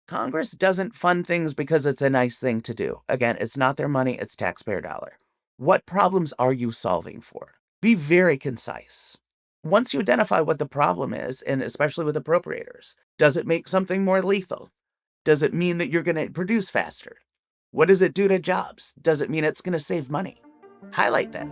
Congress doesn't fund things because it's a nice thing to do. Again, it's not their money, it's taxpayer dollar. What problems are you solving for? Be very concise. Once you identify what the problem is, and especially with appropriators, does it make something more lethal? Does it mean that you're going to produce faster? What does it do to jobs? Does it mean it's going to save money? Highlight that.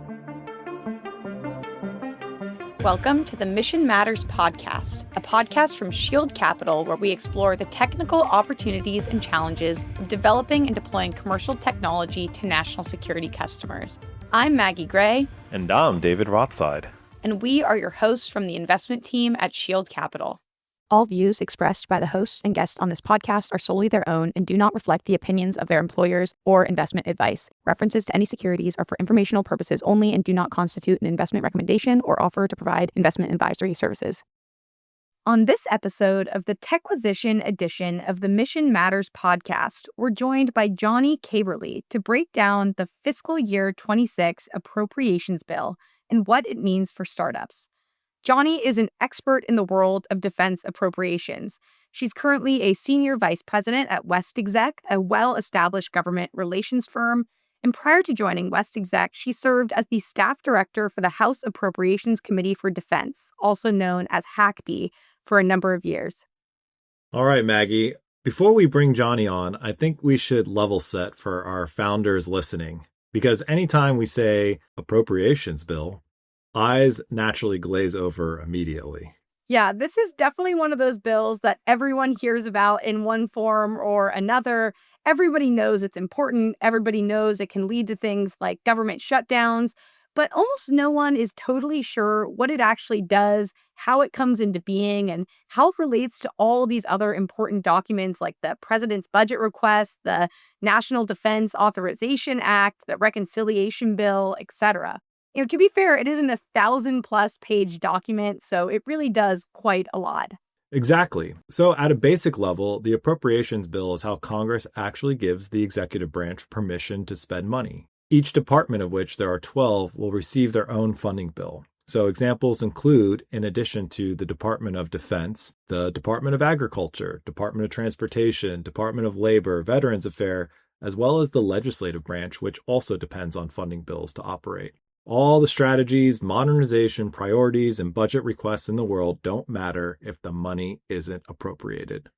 Welcome to the Mission Matters podcast, a podcast from Shield Capital where we explore the technical opportunities and challenges of developing and deploying commercial technology to national security customers. I'm Maggie Gray. And I'm David Rothside. And we are your hosts from the investment team at Shield Capital. All views expressed by the hosts and guests on this podcast are solely their own and do not reflect the opinions of their employers or investment advice. References to any securities are for informational purposes only and do not constitute an investment recommendation or offer to provide investment advisory services. On this episode of the Techquisition edition of the Mission Matters podcast, we're joined by Johnny Caberly to break down the fiscal year 26 Appropriations Bill and what it means for startups. Johnny is an expert in the world of defense appropriations. She's currently a senior vice president at West Exec, a well-established government relations firm. And prior to joining West Exec, she served as the staff director for the House Appropriations Committee for Defense, also known as HACD, for a number of years. All right, Maggie. Before we bring Johnny on, I think we should level set for our founders listening. Because anytime we say Appropriations Bill, eyes naturally glaze over immediately. Yeah, this is definitely one of those bills that everyone hears about in one form or another. Everybody knows it's important. Everybody knows it can lead to things like government shutdowns, but almost no one is totally sure what it actually does, how it comes into being, and how it relates to all these other important documents like the president's budget request, the National Defense Authorization Act, the Reconciliation Bill, etc. To be fair, it isn't a 1,000+ page document, so it really does quite a lot. Exactly. So at a basic level, the Appropriations Bill is how Congress actually gives the executive branch permission to spend money. Each department, of which there are 12, will receive their own funding bill. So examples include, in addition to the Department of Defense, the Department of Agriculture, Department of Transportation, Department of Labor, Veterans Affairs, as well as the legislative branch, which also depends on funding bills to operate. All the strategies, modernization, priorities, and budget requests in the world don't matter if the money isn't appropriated.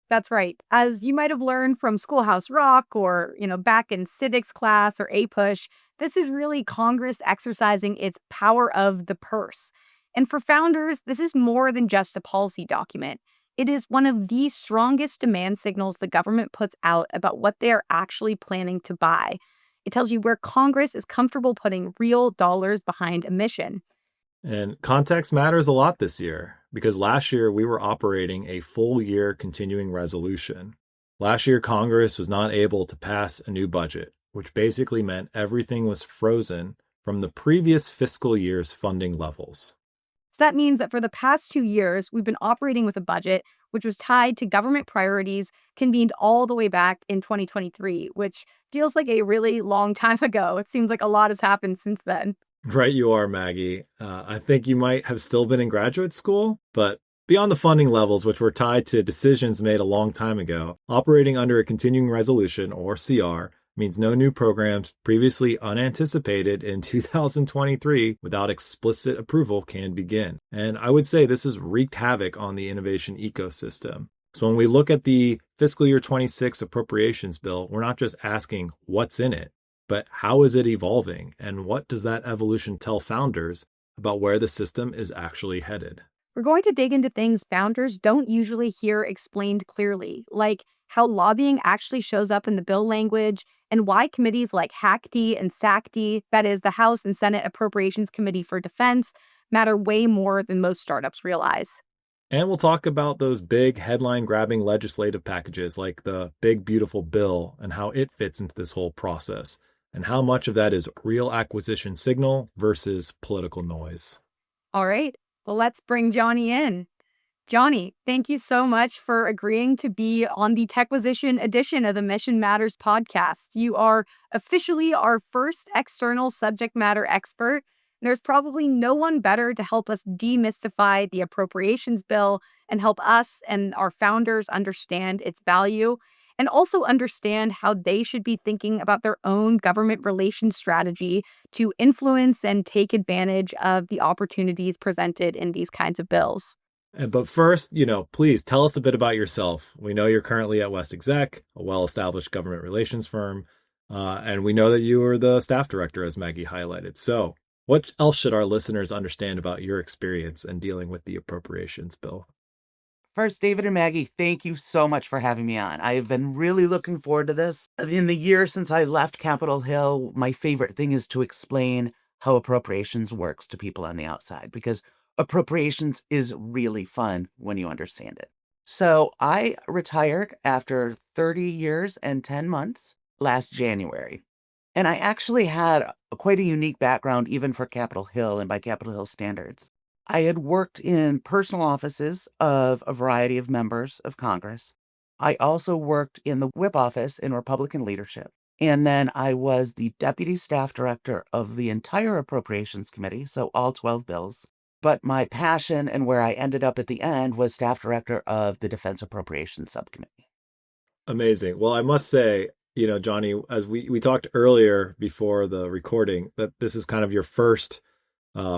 That's right. As you might have learned from Schoolhouse Rock or, back in civics class or APUSH, this is really Congress exercising its power of the purse. And for founders, this is more than just a policy document. It is one of the strongest demand signals the government puts out about what they are actually planning to buy. It tells you where Congress is comfortable putting real dollars behind a mission. And context matters a lot this year, because last year we were operating a full year continuing resolution. Last year, Congress was not able to pass a new budget, which basically meant everything was frozen from the previous fiscal year's funding levels. So that means that for the past 2 years, we've been operating with a budget which was tied to government priorities convened all the way back in 2023, which feels like a really long time ago. It seems like a lot has happened since then. Right you are, Maggie. I think you might have still been in graduate school, but beyond the funding levels, which were tied to decisions made a long time ago, operating under a continuing resolution, or CR, means no new programs previously unanticipated in 2023 without explicit approval can begin. And I would say this has wreaked havoc on the innovation ecosystem. So when we look at the fiscal year 26 Appropriations Bill, we're not just asking what's in it, but how is it evolving? And what does that evolution tell founders about where the system is actually headed? We're going to dig into things founders don't usually hear explained clearly, like how lobbying actually shows up in the bill language, and why committees like HACD and SACD, that is the House and Senate Appropriations Committee for Defense, matter way more than most startups realize. And we'll talk about those big headline-grabbing legislative packages like the Big Beautiful Bill and how it fits into this whole process, and how much of that is real acquisition signal versus political noise. All right, well, let's bring Johnny in. Johnny, thank you so much for agreeing to be on the Techquisition edition of the Mission Matters podcast. You are officially our first external subject matter expert, There's probably no one better to help us demystify the Appropriations Bill and help us and our founders understand its value and also understand how they should be thinking about their own government relations strategy to influence and take advantage of the opportunities presented in these kinds of bills. But first, please tell us a bit about yourself. We know you're currently at West Exec, a well-established government relations firm, and we know that you are the staff director, as Maggie highlighted. So what else should our listeners understand about your experience in dealing with the Appropriations Bill? First, David and Maggie, thank you so much for having me on. I have been really looking forward to this. In the year since I left Capitol Hill, my favorite thing is to explain how appropriations works to people on the outside, because appropriations is really fun when you understand it. So I retired after 30 years and 10 months last January. And I actually had quite a unique background even for Capitol Hill and by Capitol Hill standards. I had worked in personal offices of a variety of members of Congress. I also worked in the whip office in Republican leadership. And then I was the deputy staff director of the entire Appropriations Committee, so all 12 bills. But my passion and where I ended up at the end was staff director of the Defense Appropriations Subcommittee. Amazing. Well, I must say, Johnny, as we talked earlier before the recording, that this is kind of your first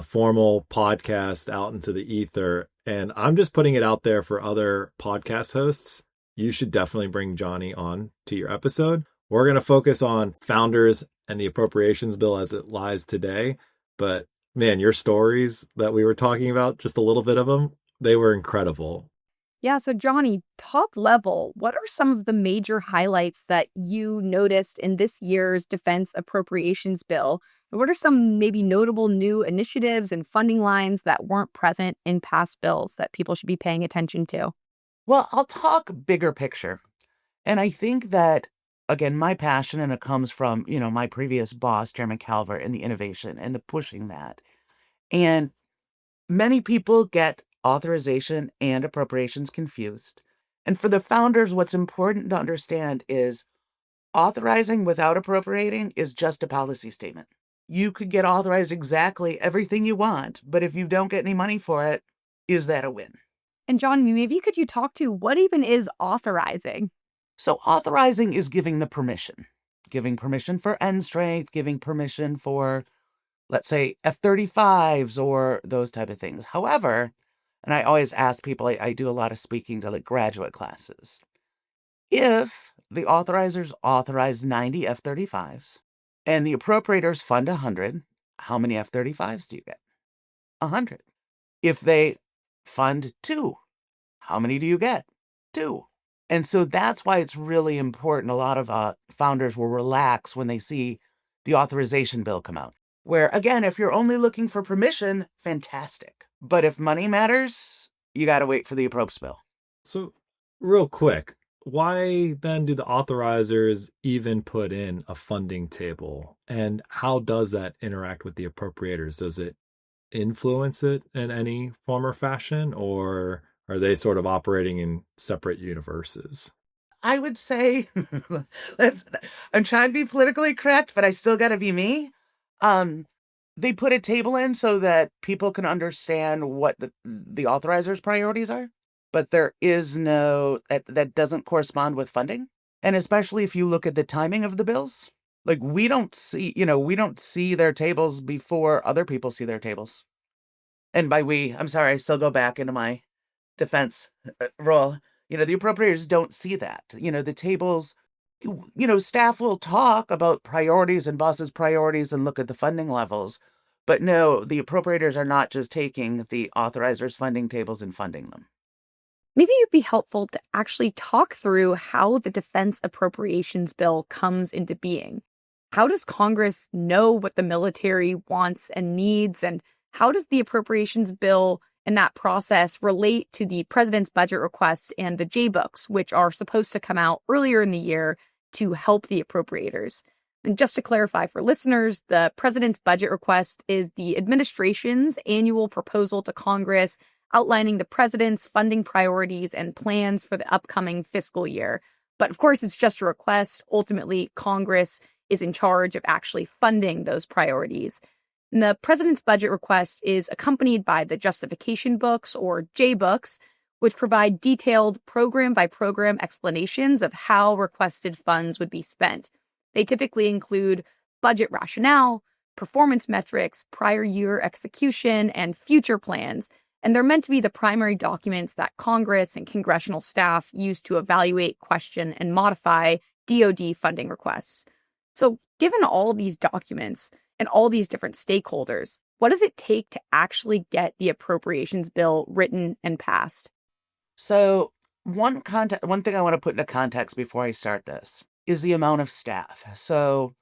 formal podcast out into the ether. And I'm just putting it out there for other podcast hosts. You should definitely bring Johnny on to your episode. We're going to focus on founders and the Appropriations Bill as it lies today. But man, your stories that we were talking about, just a little bit of them, they were incredible. Yeah, so Johnny, top level, what are some of the major highlights that you noticed in this year's Defense Appropriations Bill? What are some maybe notable new initiatives and funding lines that weren't present in past bills that people should be paying attention to? Well, I'll talk bigger picture. And I think that, again, my passion, and it comes from, my previous boss, Chairman Calvert, and the innovation and the pushing that. And many people get authorization and appropriations confused. And for the founders, what's important to understand is authorizing without appropriating is just a policy statement. You could get authorized exactly everything you want, but if you don't get any money for it, is that a win? And John, maybe could you talk to what even is authorizing? So authorizing is giving permission for end strength, giving permission for, let's say, F-35s or those type of things. However, and I always ask people, I do a lot of speaking to graduate classes. If the authorizers authorize 90 F-35s and the appropriators fund 100, how many F-35s do you get? 100. If they fund 2, how many do you get? 2. And so that's why it's really important. A lot of founders will relax when they see the authorization bill come out. Where, again, if you're only looking for permission, fantastic. But if money matters, you got to wait for the approps bill. So real quick, why then do the authorizers even put in a funding table? And how does that interact with the appropriators? Does it influence it in any form or fashion? Or are they sort of operating in separate universes? I would say, I'm trying to be politically correct, but I still got to be me. They put a table in so that people can understand what the authorizers' priorities are, but there is that doesn't correspond with funding. And especially if you look at the timing of the bills, we don't see their tables before other people see their tables. And by we, I'm sorry, I still go back into my defense role. The appropriators don't see that. The tables, staff will talk about priorities and bosses' priorities and look at the funding levels. But no, the appropriators are not just taking the authorizers' funding tables and funding them. Maybe it'd be helpful to actually talk through how the Defense Appropriations Bill comes into being. How does Congress know what the military wants and needs? And how does the Appropriations Bill and that process relate to the president's budget requests and the J-books, which are supposed to come out earlier in the year to help the appropriators? And just to clarify for listeners, the president's budget request is the administration's annual proposal to Congress outlining the president's funding priorities and plans for the upcoming fiscal year. But of course, it's just a request. Ultimately, Congress is in charge of actually funding those priorities. And the president's budget request is accompanied by the justification books, or J books, which provide detailed program-by-program explanations of how requested funds would be spent. They typically include budget rationale, performance metrics, prior year execution, and future plans, and they're meant to be the primary documents that Congress and congressional staff use to evaluate, question, and modify DoD funding requests. So, given all these documents and all these different stakeholders, what does it take to actually get the appropriations bill written and passed? So one thing I want to put into context before I start this is the amount of staff. So,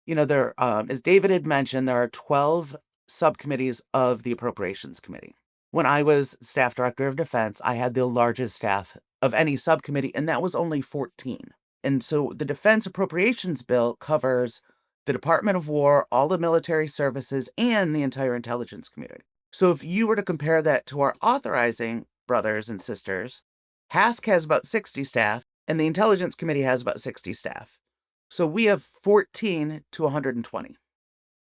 there, as David had mentioned, there are 12 subcommittees of the Appropriations Committee. When I was staff director of defense, I had the largest staff of any subcommittee, and that was only 14. And so the Defense Appropriations Bill covers the Department of War, all the military services, and the entire intelligence community. So if you were to compare that to our authorizing brothers and sisters, HASC has about 60 staff, and the Intelligence Committee has about 60 staff. So we have 14 to 120,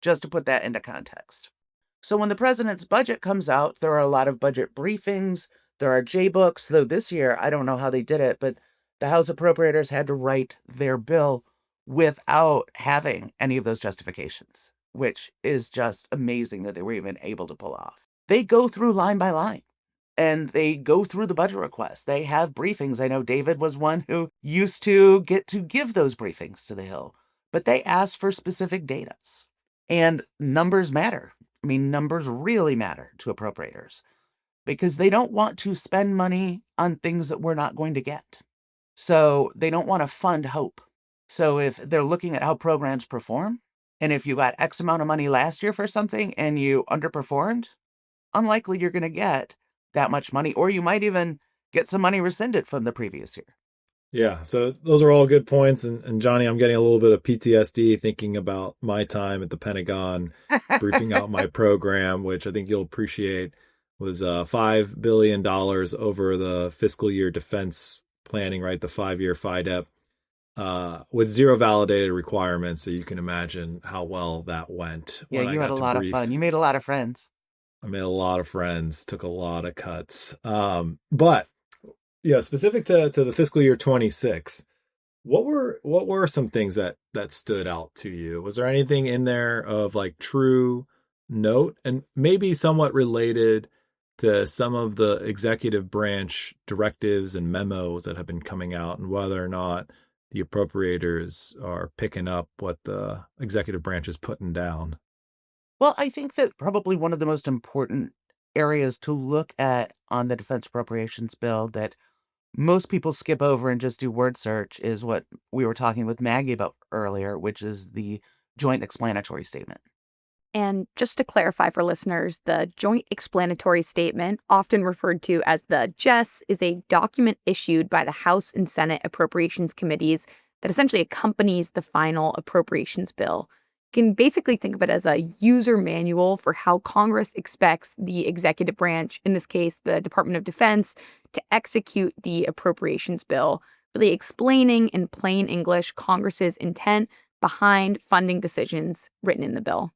just to put that into context. So when the president's budget comes out, there are a lot of budget briefings, there are J-books, though this year, I don't know how they did it, but the House Appropriators had to write their bill without having any of those justifications, which is just amazing that they were even able to pull off. They go through line by line, and they go through the budget requests. They have briefings. I know David was one who used to get to give those briefings to the Hill, but they ask for specific data. And numbers matter. I mean, numbers really matter to appropriators because they don't want to spend money on things that we're not going to get. So they don't want to fund hope. So if they're looking at how programs perform, and if you got X amount of money last year for something and you underperformed, unlikely you're going to get that much money, or you might even get some money rescinded from the previous year. Yeah, so those are all good points. And Johnny, I'm getting a little bit of PTSD thinking about my time at the Pentagon, briefing out my program, which I think you'll appreciate was $5 billion over the fiscal year defense planning, right? The 5-year FIDEP, with zero validated requirements. So you can imagine how well that went. Yeah, you had a lot of fun. You made a lot of friends. I made a lot of friends, took a lot of cuts. But yeah, specific to the fiscal year 26, what were some things that stood out to you? Was there anything in there of like true note and maybe somewhat related to some of the executive branch directives and memos that have been coming out, and whether or not the appropriators are picking up what the executive branch is putting down? Well, I think that probably one of the most important areas to look at on the Defense Appropriations Bill that most people skip over and just do word search is what we were talking with Maggie about earlier, which is the Joint Explanatory Statement. And just to clarify for listeners, the Joint Explanatory Statement, often referred to as the JES, is a document issued by the House and Senate Appropriations Committees that essentially accompanies the final appropriations bill. You can basically think of it as a user manual for how Congress expects the executive branch, in this case, the Department of Defense, to execute the appropriations bill, really explaining in plain English Congress's intent behind funding decisions written in the bill.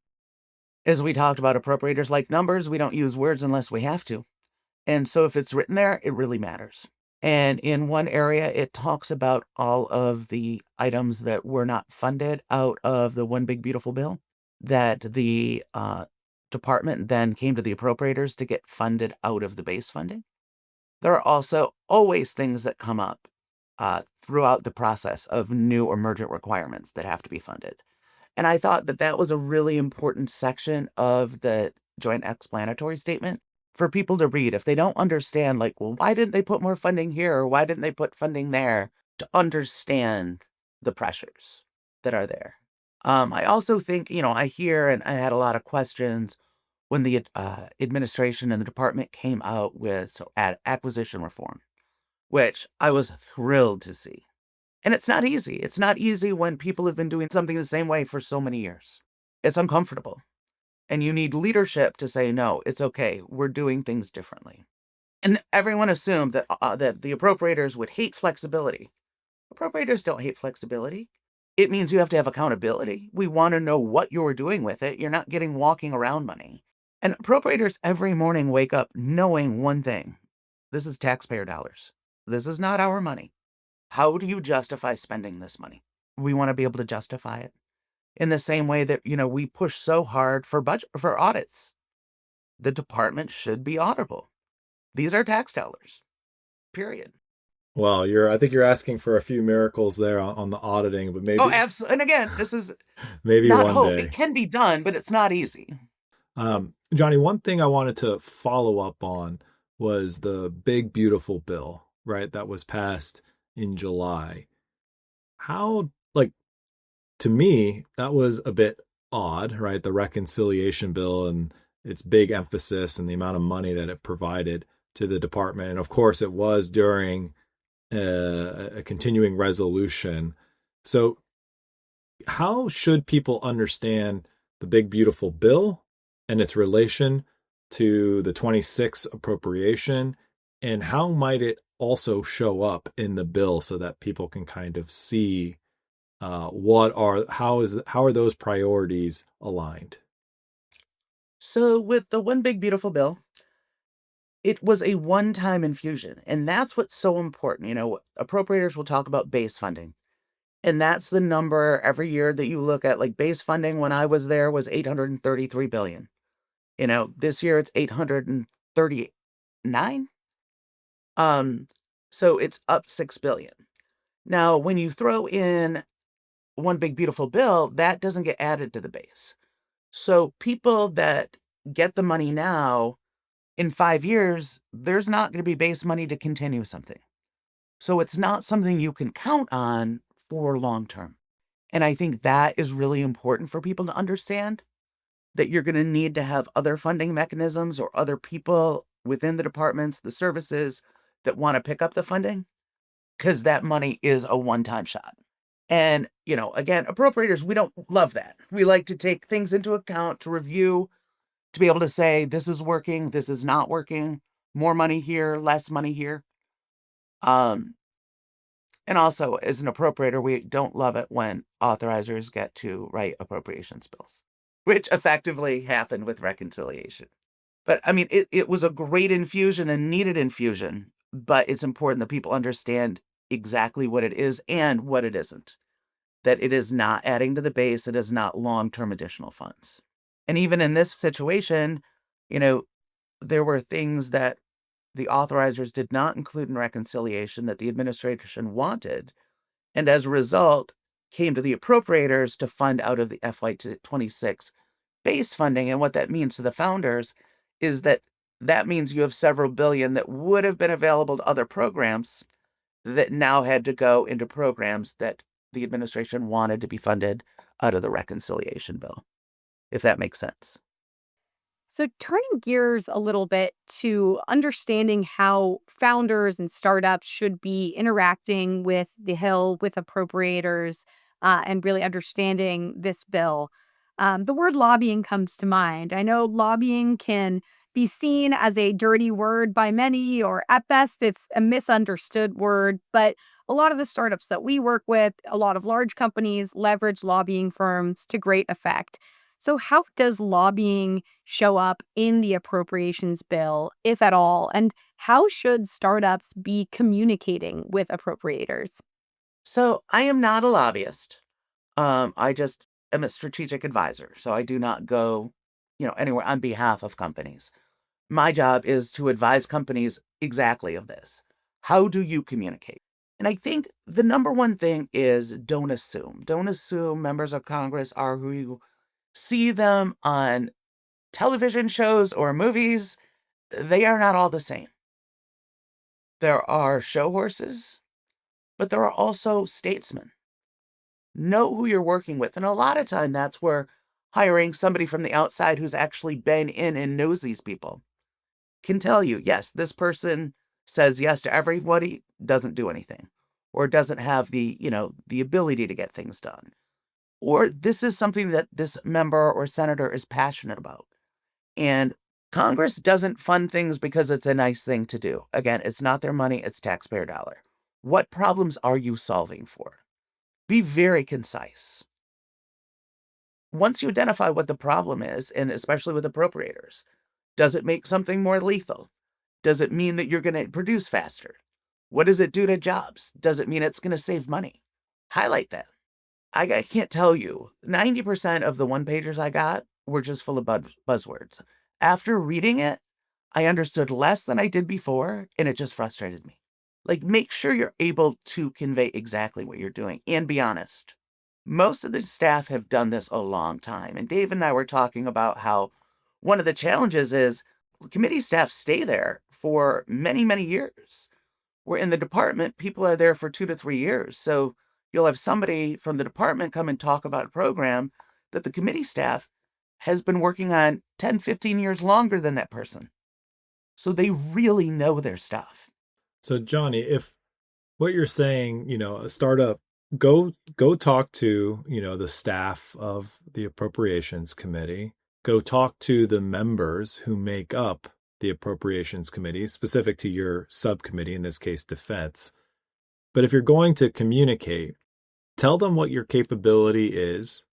As we talked about, appropriators like numbers. We don't use words unless we have to. And so if it's written there, it really matters. And in one area, it talks about all of the items that were not funded out of the One Big Beautiful Bill, that the department then came to the appropriators to get funded out of the base funding. There are also always things that come up throughout the process of new or emergent requirements that have to be funded. And I thought that that was a really important section of the Joint Explanatory Statement for people to read. If they don't understand, like, well, why didn't they put more funding here? Or why didn't they put funding there? To understand the pressures that are there. I also think, I hear, and I had a lot of questions when the administration and the department came out with acquisition reform, which I was thrilled to see. And it's not easy. It's not easy when people have been doing something the same way for so many years. It's uncomfortable. And you need leadership to say, no, it's okay. We're doing things differently. And everyone assumed that the appropriators would hate flexibility. Appropriators don't hate flexibility. It means you have to have accountability. We want to know what you're doing with it. You're not getting walking around money. And appropriators every morning wake up knowing one thing. This is taxpayer dollars. This is not our money. How do you justify spending this money? We want to be able to justify it. In the same way that, we push so hard for audits. The department should be auditable. These are tax dollars. Period. Well, I think you're asking for a few miracles there on the auditing, but maybe. Oh, absolutely. And again, this is maybe not one hope. day. It can be done, but it's not easy. Johnny, one thing I wanted to follow up on was the big, beautiful bill, right? That was passed in July. How, to me, that was a bit odd, right? The reconciliation bill and its big emphasis and the amount of money that it provided to the department. And of course, it was during a continuing resolution. So how should people understand the big, beautiful bill and its relation to the 26 appropriation? And how might it also show up in the bill so that people can kind of see how are those priorities aligned? So with the one big beautiful bill, it was a one-time infusion, and that's what's so important. Appropriators will talk about base funding, and that's the number every year that you look at. Like base funding when I was there was $833 billion. This year it's 839. So it's up $6 billion. Now, when you throw in one big beautiful bill, that doesn't get added to the base. So people that get the money now, in 5 years, there's not going to be base money to continue something. So it's not something you can count on for long term. And I think that is really important for people to understand, that you're going to need to have other funding mechanisms or other people within the departments, the services that want to pick up the funding, because that money is a one-time shot. And, again, appropriators, we don't love that. We like to take things into account, to review, to be able to say, this is working, this is not working, more money here, less money here. And also, as an appropriator, we don't love it when authorizers get to write appropriations bills, which effectively happened with reconciliation. But, I mean, it was a great infusion, a needed infusion, but it's important that people understand exactly what it is and what it isn't. That it is not adding to the base, it is not long-term additional funds. And even in this situation, there were things that the authorizers did not include in reconciliation that the administration wanted, and as a result, came to the appropriators to fund out of the FY26 base funding. And what that means to the founders is that means you have several billion that would have been available to other programs that now had to go into programs that the administration wanted to be funded out of the reconciliation bill, if that makes sense. So, turning gears a little bit to understanding how founders and startups should be interacting with the Hill, with appropriators, and really understanding this bill. The word lobbying comes to mind. I know lobbying can be seen as a dirty word by many, or at best, it's a misunderstood word. But a lot of the startups that we work with, a lot of large companies leverage lobbying firms to great effect. So, how does lobbying show up in the appropriations bill, if at all? And how should startups be communicating with appropriators? So I am not a lobbyist. I just am a strategic advisor. So I do not go, anywhere on behalf of companies. My job is to advise companies exactly of this. How do you communicate? And I think the number one thing is don't assume. Don't assume members of Congress are who you see them on television shows or movies. They are not all the same. There are show horses, but there are also statesmen. Know who you're working with. And a lot of time that's where hiring somebody from the outside who's actually been in and knows these people can tell you, yes, this person says yes to everybody, doesn't do anything, or doesn't have the ability to get things done. Or this is something that this member or senator is passionate about. And Congress doesn't fund things because it's a nice thing to do. Again, it's not their money, it's taxpayer dollar. What problems are you solving for? Be very concise. Once you identify what the problem is, and especially with appropriators, does it make something more lethal? Does it mean that you're going to produce faster? What does it do to jobs? Does it mean it's going to save money? Highlight that. I can't tell you, 90% of the one-pagers I got were just full of buzzwords. After reading it, I understood less than I did before, and it just frustrated me. Like, make sure you're able to convey exactly what you're doing and be honest. Most of the staff have done this a long time, and Dave and I were talking about how one of the challenges is committee staff stay there for many, many years. Where in the department, people are there for 2 to 3 years. So you'll have somebody from the department come and talk about a program that the committee staff has been working on 10, 15 years longer than that person. So they really know their stuff. So Johnny, if what you're saying, a startup, go talk to, the staff of the Appropriations Committee, go talk to the members who make up the Appropriations Committee, specific to your subcommittee, in this case, defense. But if you're going to communicate, tell them what your capability is,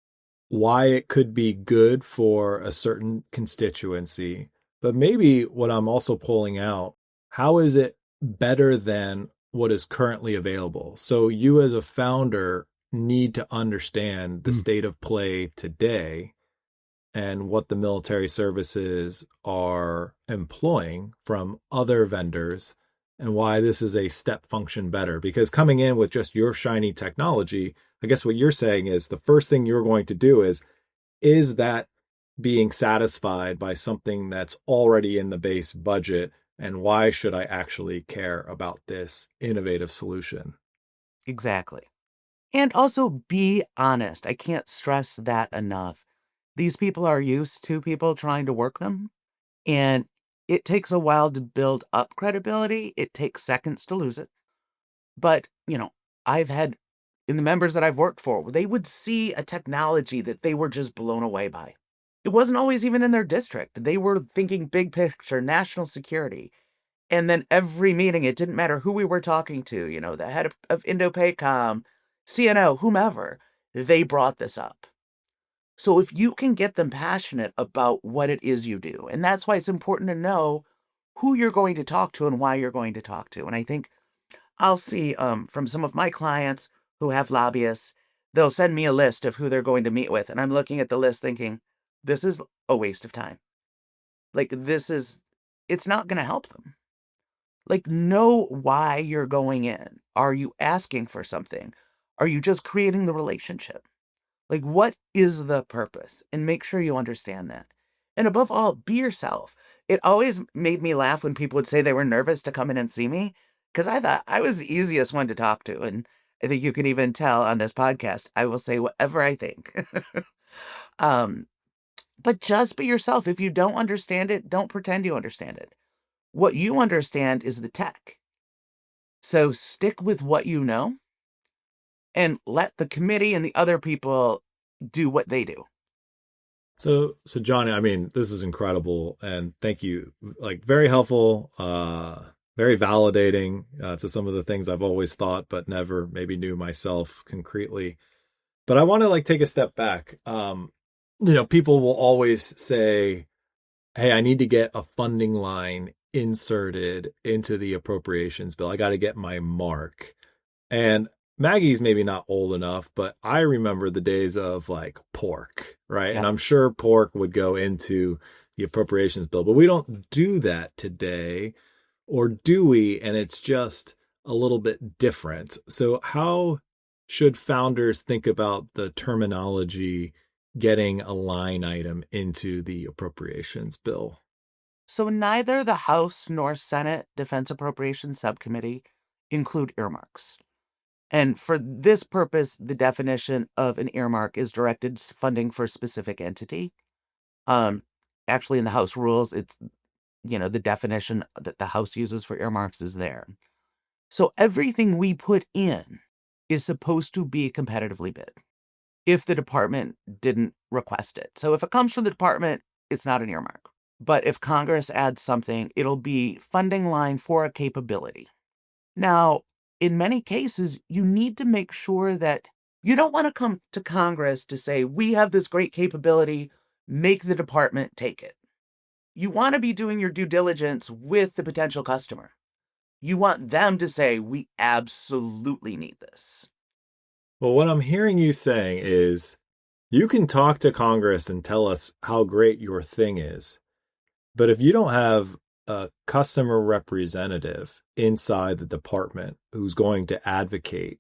why it could be good for a certain constituency. But maybe what I'm also pulling out, how is it better than what is currently available? So you as a founder need to understand the state of play today and what the military services are employing from other vendors and why this is a step function better. Because coming in with just your shiny technology, I guess what you're saying is the first thing you're going to do is that being satisfied by something that's already in the base budget, and why should I actually care about this innovative solution? Exactly. And also be honest. I can't stress that enough. These people are used to people trying to work them, and it takes a while to build up credibility. It takes seconds to lose it. But, I've had, in the members that I've worked for, they would see a technology that they were just blown away by. It wasn't always even in their district. They were thinking big picture, national security. And then every meeting, it didn't matter who we were talking to, the head of Indo-PACOM, CNO, whomever, they brought this up. So if you can get them passionate about what it is you do, and that's why it's important to know who you're going to talk to and why you're going to talk to. And I think I'll see from some of my clients who have lobbyists, they'll send me a list of who they're going to meet with. And I'm looking at the list thinking, this is a waste of time. Like, it's not going to help them. Like, know why you're going in. Are you asking for something? Are you just creating the relationship? Like, what is the purpose? And make sure you understand that. And above all, be yourself. It always made me laugh when people would say they were nervous to come in and see me, because I thought I was the easiest one to talk to. And I think you can even tell on this podcast, I will say whatever I think. But just be yourself. If you don't understand it, don't pretend you understand it. What you understand is the tech. So stick with what you know and let the committee and the other people do what they do. So Johnny, I mean, this is incredible, and thank you. Like, very helpful, very validating to some of the things I've always thought, but never maybe knew myself concretely. But I want to take a step back. People will always say, "Hey, I need to get a funding line inserted into the appropriations bill. I got to get my mark." And Maggie's maybe not old enough, but I remember the days of pork, right? Yeah. And I'm sure pork would go into the appropriations bill, but we don't do that today, or do we? And it's just a little bit different. So how should founders think about the terminology getting a line item into the appropriations bill? So neither the House nor Senate Defense Appropriations Subcommittee include earmarks. And for this purpose, the definition of an earmark is directed funding for a specific entity. Actually, in the House rules, it's, the definition that the House uses for earmarks is there. So everything we put in is supposed to be competitively bid if the department didn't request it. So if it comes from the department, it's not an earmark. But if Congress adds something, it'll be funding line for a capability. Now, in many cases, you need to make sure that You don't want to come to Congress to say, we have this great capability, make the department take it. You want to be doing your due diligence with the potential customer. You want them to say, we absolutely need this. Well, what I'm hearing you saying is you can talk to Congress and tell us how great your thing is. But if you don't have a customer representative inside the department who's going to advocate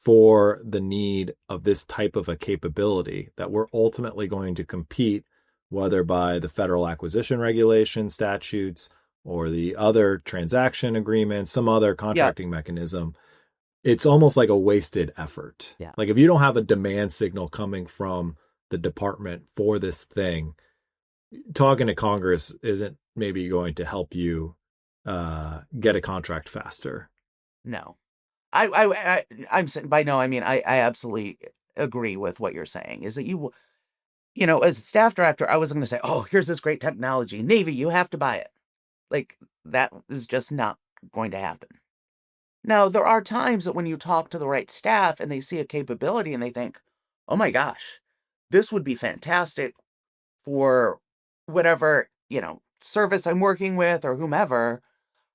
for the need of this type of a capability that we're ultimately going to compete, whether by the federal acquisition regulation statutes or the other transaction agreements, some other contracting mechanism, it's almost like a wasted effort. Yeah. Like if you don't have a demand signal coming from the department for this thing, talking to Congress isn't maybe going to help you get a contract faster. No. I'm saying by no, I mean, I absolutely agree with what you're saying is that as a staff director, I wasn't going to say, oh, here's this great technology. Navy, you have to buy it. Like, that is just not going to happen. Now, there are times that when you talk to the right staff and they see a capability and they think, oh my gosh, this would be fantastic for whatever, service I'm working with or whomever.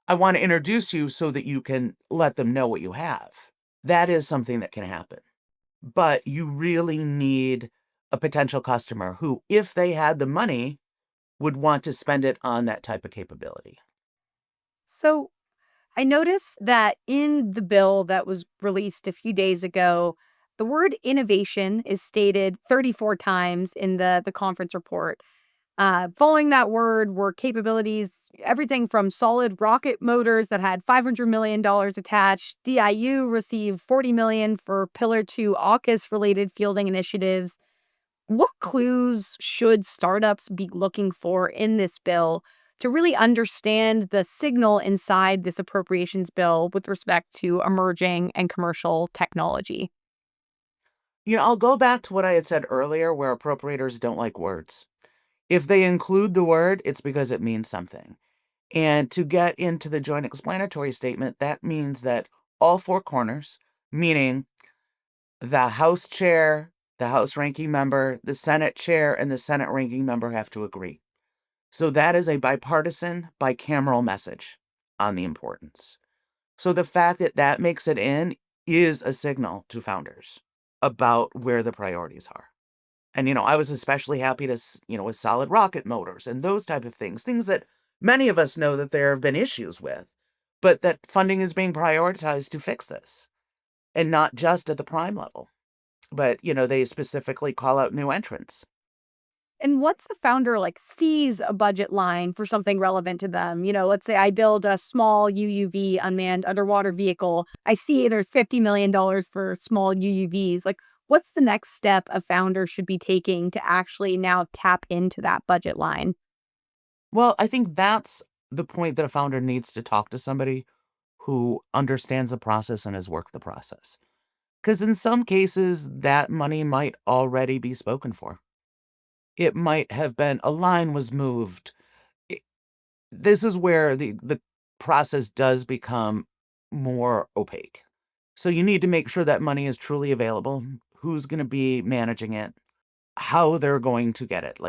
I want to introduce you so that you can let them know what you have. That is something that can happen. But you really need a potential customer who, if they had the money, would want to spend it on that type of capability. So I noticed that in the bill that was released a few days ago, the word innovation is stated 34 times in the conference report. Following that word were capabilities, everything from solid rocket motors that had $500 million attached. DIU received $40 million for Pillar 2 AUKUS-related fielding initiatives. What clues should startups be looking for in this bill to really understand the signal inside this appropriations bill with respect to emerging and commercial technology? I'll go back to what I had said earlier, where appropriators don't like words. If they include the word, it's because it means something. And to get into the Joint Explanatory Statement, that means that all four corners, meaning the House chair, the House ranking member, the Senate chair, and the Senate ranking member have to agree. So that is a bipartisan, bicameral message on the importance. So the fact that that makes it in is a signal to founders about where the priorities are. And, I was especially happy to, with solid rocket motors and those type of things that many of us know that there have been issues with, but that funding is being prioritized to fix this. And not just at the prime level, but, they specifically call out new entrants. And once a founder sees a budget line for something relevant to them, let's say I build a small UUV unmanned underwater vehicle. I see there's $50 million for small UUVs. What's the next step a founder should be taking to actually now tap into that budget line? Well, I think that's the point that a founder needs to talk to somebody who understands the process and has worked the process. Because in some cases, that money might already be spoken for. It might have been a line was moved. This is where the process does become more opaque. So you need to make sure that money is truly available, who's going to be managing it, how they're going to get it.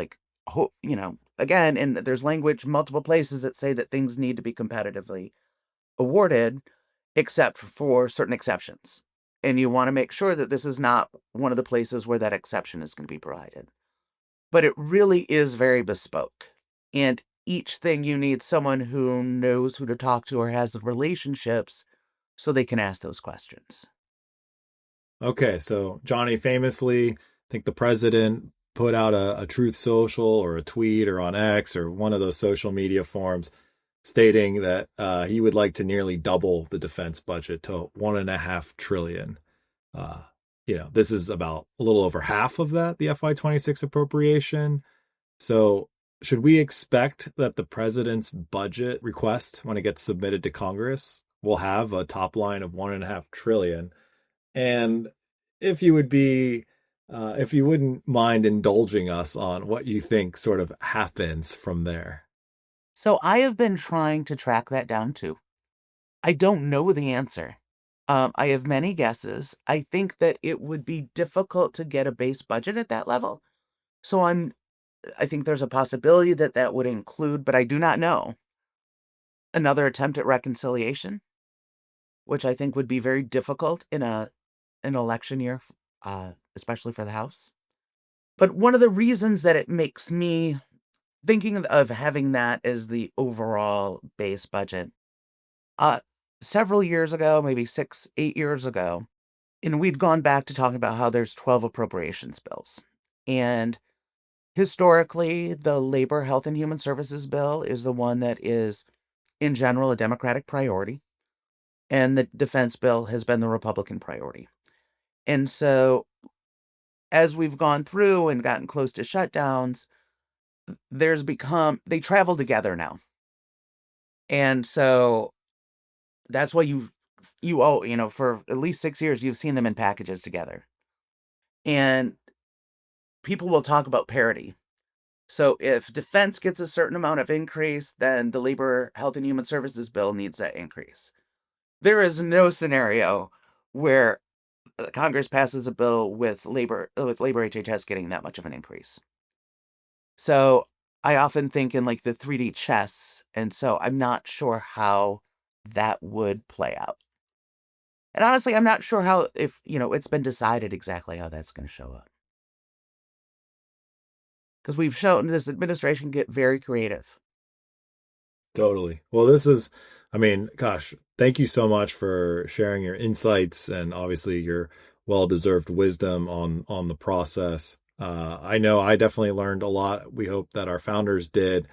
Again, and there's language, multiple places that say that things need to be competitively awarded, except for certain exceptions. And you want to make sure that this is not one of the places where that exception is going to be provided. But it really is very bespoke. And each thing you need someone who knows who to talk to or has the relationships so they can ask those questions. Okay, so Johnny, famously, I think the president put out a Truth Social or a tweet or on X or one of those social media forums stating that he would like to nearly double the defense budget to $1.5 trillion. This is about a little over half of that, the FY26 appropriation. So should we expect that the president's budget request, when it gets submitted to Congress, will have a top line of $1.5 trillion? And if you wouldn't mind indulging us on what you think sort of happens from there. So I have been trying to track that down too. I don't know the answer. I have many guesses. I think that it would be difficult to get a base budget at that level. So I think there's a possibility that that would include, but I do not know, another attempt at reconciliation, which I think would be very difficult in an election year, especially for the House. But one of the reasons that it makes me thinking of having that as the overall base budget, several years ago, maybe 8 years ago, and we'd gone back to talking about how there's 12 appropriations bills. And historically, the Labor, Health, and Human Services bill is the one that is, in general, a Democratic priority. And the defense bill has been the Republican priority. And so, as we've gone through and gotten close to shutdowns, they travel together now. And so, that's why for at least 6 years, you've seen them in packages together. And people will talk about parity. So if defense gets a certain amount of increase, then the Labor, Health, and Human Services bill needs that increase. There is no scenario where Congress passes a bill with labor HHS getting that much of an increase. So I often think in like the 3D chess, and so I'm not sure how that would play out. And honestly, I'm not sure how, if, it's been decided exactly how that's going to show up. Because we've shown this administration get very creative. Totally. Well, gosh, thank you so much for sharing your insights and obviously your well-deserved wisdom on the process. I know I definitely learned a lot. We hope that our founders did.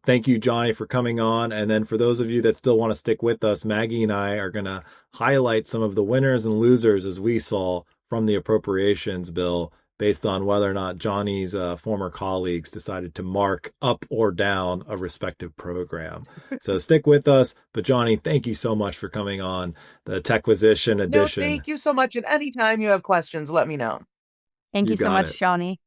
Thank you, Johnny, for coming on. And then for those of you that still want to stick with us, Maggie and I are going to highlight some of the winners and losers as we saw from the Appropriations Bill based on whether or not Johnny's former colleagues decided to mark up or down a respective program. So stick with us. But Johnny, thank you so much for coming on the Techquisition edition. No, thank you so much. And anytime you have questions, let me know. Thank you so much, Johnny.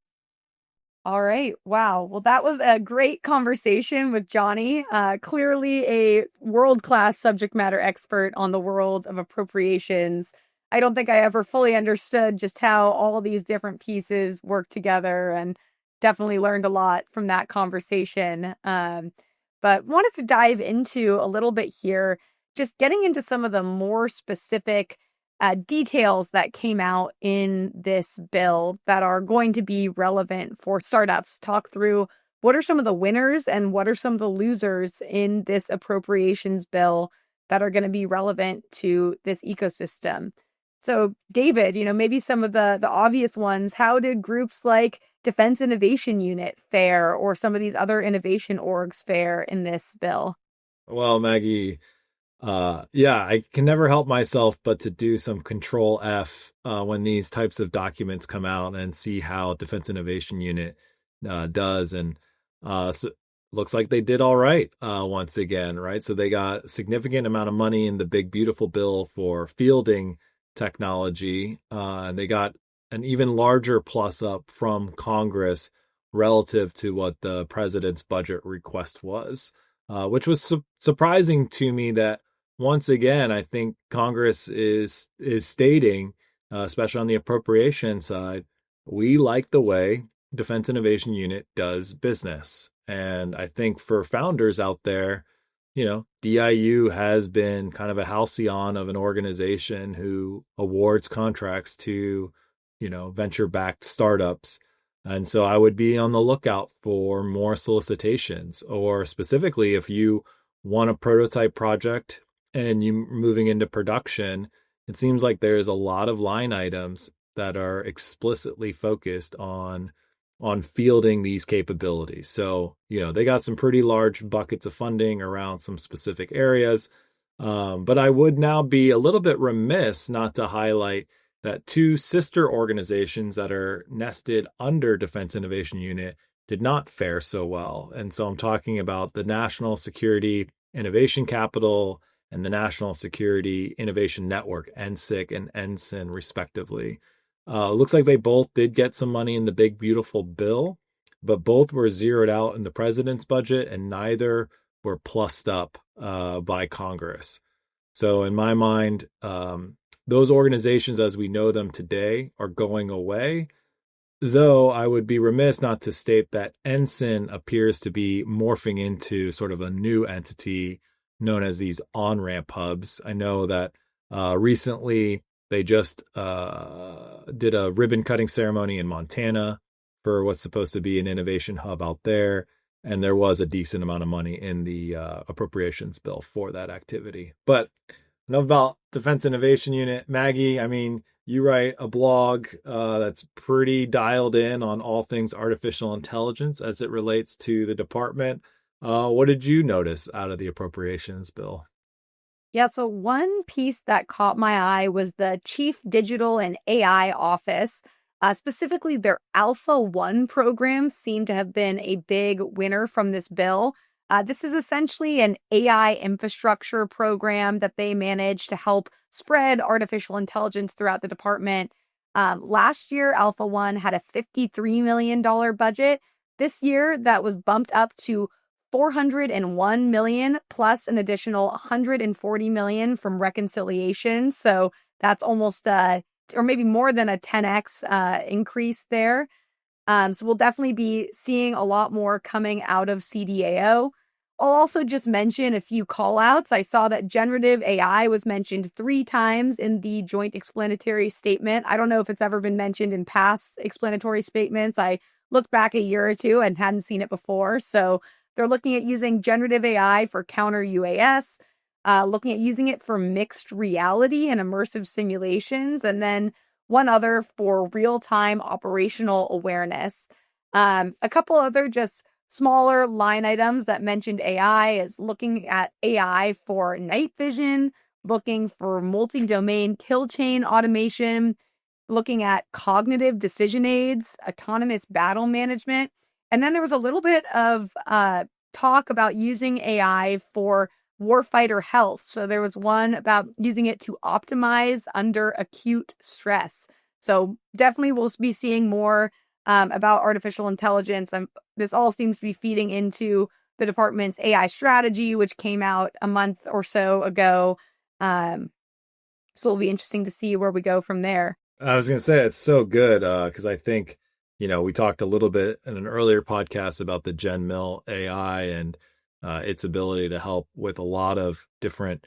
All right. Wow. Well, that was a great conversation with Johnny. Clearly a world-class subject matter expert on the world of appropriations. I don't think I ever fully understood just how all these different pieces work together, and definitely learned a lot from that conversation. But wanted to dive into a little bit here, just getting into some of the more specific details that came out in this bill that are going to be relevant for startups. Talk through what are some of the winners and what are some of the losers in this appropriations bill that are going to be relevant to this ecosystem. So, David, maybe some of the obvious ones. How did groups like Defense Innovation Unit fare, or some of these other innovation orgs fare in this bill? Well, Maggie, I can never help myself but to do some control F when these types of documents come out and see how Defense Innovation Unit does. And so looks like they did all right once again, right? So they got a significant amount of money in the big, beautiful bill for fielding technology. And they got an even larger plus up from Congress relative to what the president's budget request was, which was surprising to me that once again, I think Congress is stating, especially on the appropriation side, we like the way Defense Innovation Unit does business. And I think for founders out there, DIU has been kind of a halcyon of an organization who awards contracts to, venture-backed startups. And so I would be on the lookout for more solicitations, or specifically if you want a prototype project and you're moving into production, it seems like there's a lot of line items that are explicitly focused on fielding these capabilities. So, they got some pretty large buckets of funding around some specific areas. But I would now be a little bit remiss not to highlight that two sister organizations that are nested under Defense Innovation Unit did not fare so well. And so I'm talking about the National Security Innovation Capital and the National Security Innovation Network, NSIC and NSIN, respectively. Looks like they both did get some money in the big, beautiful bill, but both were zeroed out in the president's budget and neither were plussed up by Congress. So in my mind, those organizations as we know them today are going away. Though I would be remiss not to state that Ensign appears to be morphing into sort of a new entity known as these on-ramp hubs. I know that recently they just did a ribbon cutting ceremony in Montana for what's supposed to be an innovation hub out there. And there was a decent amount of money in the appropriations bill for that activity. But enough about Defense Innovation Unit. Maggie, I mean, you write a blog that's pretty dialed in on all things artificial intelligence as it relates to the department. What did you notice out of the appropriations bill? Yeah, so one piece that caught my eye was the Chief Digital and AI Office. Specifically, their Alpha 1 program seemed to have been a big winner from this bill. This is essentially an AI infrastructure program that they manage to help spread artificial intelligence throughout the department. Last year, Alpha 1 had a $53 million budget. This year, that was bumped up to $401 million plus an additional $140 million from reconciliation. So that's almost or maybe more than a 10x increase there. So we'll definitely be seeing a lot more coming out of CDAO. I'll also just mention a few call outs. I saw that generative AI was mentioned 3 times in the Joint Explanatory Statement. I don't know if it's ever been mentioned in past explanatory statements. I looked back a year or two and hadn't seen it before. So they're looking at using generative AI for counter UAS, looking at using it for mixed reality and immersive simulations, and then one other for real-time operational awareness. A couple other just smaller line items that mentioned AI is looking at AI for night vision, looking for multi-domain kill chain automation, looking at cognitive decision aids, autonomous battle management. And then there was a little bit of talk about using AI for warfighter health. So there was one about using it to optimize under acute stress. So definitely we'll be seeing more about artificial intelligence. This all seems to be feeding into the department's AI strategy, which came out a month or so ago. So it'll be interesting to see where we go from there. I was going to say it's so good because I think, we talked a little bit in an earlier podcast about the Gen Mill AI and its ability to help with a lot of different,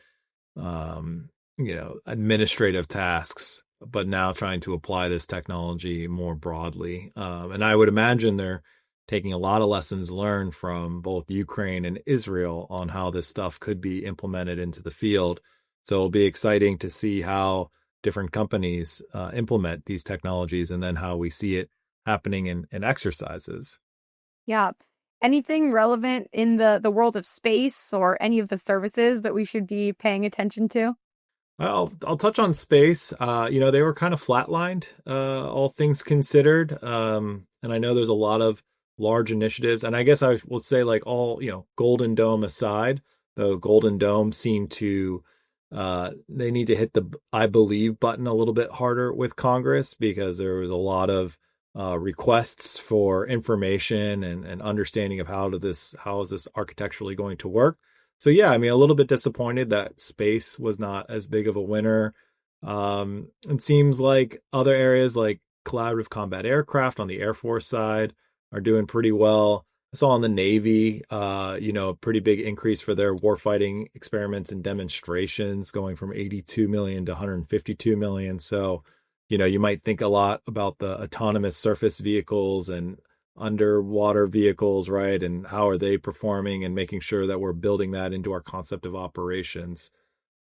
administrative tasks, but now trying to apply this technology more broadly. And I would imagine they're taking a lot of lessons learned from both Ukraine and Israel on how this stuff could be implemented into the field. So it'll be exciting to see how different companies implement these technologies and then how we see it happening in exercises. Yeah. Anything relevant in the world of space or any of the services that we should be paying attention to? I'll touch on space. They were kind of flatlined, all things considered. And I know there's a lot of large initiatives. And I guess I will say Golden Dome aside, the Golden Dome seemed to they need to hit the I believe button a little bit harder with Congress because there was a lot of requests for information and understanding of how is this architecturally going to work. So yeah, I mean, a little bit disappointed that space was not as big of a winner. It seems like other areas like collaborative combat aircraft on the Air Force side are doing pretty well. I saw on the Navy, a pretty big increase for their warfighting experiments and demonstrations going from 82 million to 152 million. So, you might think a lot about the autonomous surface vehicles and underwater vehicles, right? And how are they performing and making sure that we're building that into our concept of operations.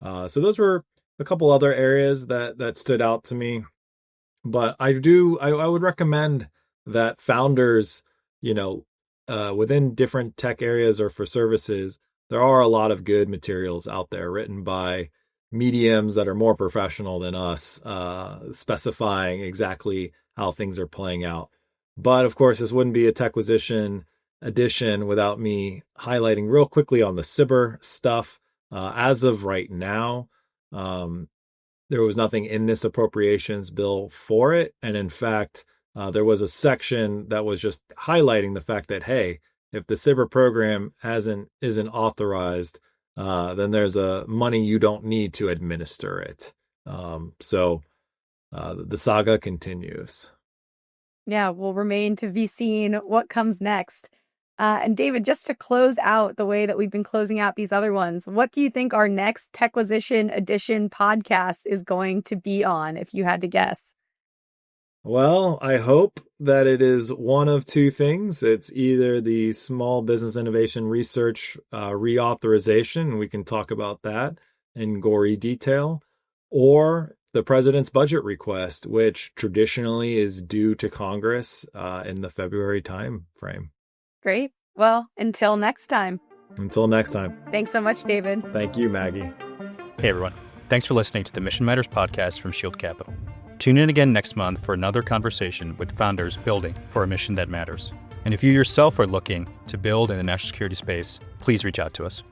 So those were a couple other areas that stood out to me. But I would recommend that founders, within different tech areas or for services, there are a lot of good materials out there written by mediums that are more professional than us, specifying exactly how things are playing out. But of course, this wouldn't be a Techquisition edition without me highlighting real quickly on the cyber stuff. As of right now, there was nothing in this appropriations bill for it. And in fact, there was a section that was just highlighting the fact that, hey, if the cyber program isn't authorized, then there's money you don't need to administer it. So the saga continues. Yeah, will remain to be seen what comes next. And David, just to close out the way that we've been closing out these other ones, what do you think our next Techquisition edition podcast is going to be on, if you had to guess? Well, I hope that it is one of two things. It's either the Small Business Innovation Research reauthorization, we can talk about that in gory detail, or the president's budget request, which traditionally is due to Congress in the February time frame. Great. Well, until next time. Until next time. Thanks so much, David. Thank you, Maggie. Hey, everyone. Thanks for listening to the Mission Matters podcast from Shield Capital. Tune in again next month for another conversation with founders building for a mission that matters. And if you yourself are looking to build in the national security space, please reach out to us.